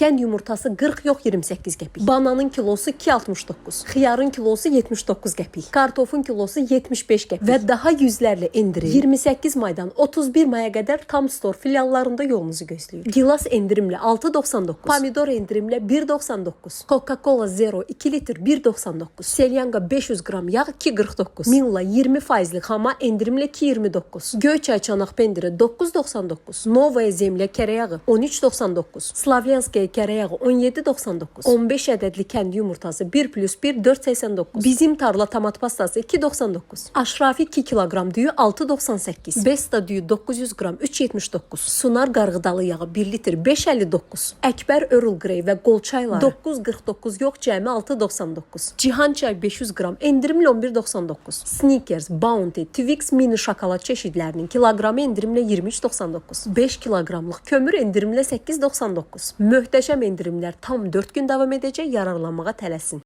Kənd yumurtası 40 yox 28 qəpik. Bananın kilosu 2.69. Xiyarın kilosu 79 qəpik. Kartofun kilosu 75 qəpik. Və daha yüzlərlə endirim 28 maydan 31 maya qədər tam store filiallarında yolunuzu gözləyir. Gilas endirimlə 6.99. Pomidor endirimlə 1.99. Coca-Cola Zero 2 litr 1.99. Selyanqa 500 qram yağ 2.49. Minla 20% xama endirimlə 2.29. Göyçay çanaq pendiri 9.99. Novaya zemlə kərə yağı 13.99. Slavyanskaya kərə yağı 17.99. 15 ədədli kənd yumurtası 1+1 4.89. Bizim tarla tomat pastası 2.99. Aşrafi 2 kiloqram düyü 6.98. Besta düyü 900 qram 3.79. Sunar qarğıdalı yağı 1 litr 5.59. Əkbər Earl Grey və qol çayları 9.49 yox cəmi 6.99. Cihan çay 500 qram endirimlə 11.99. Snickers, Bounty, Twix mini şokolad çeşidlərinin kiloqramı endirimlə 23.99. 5 kiloqramlıq kömür endirimlə 8.99. Möhtəşəm endirimlər tam 4 gün davam edəcək, yararlanmağa tələsin.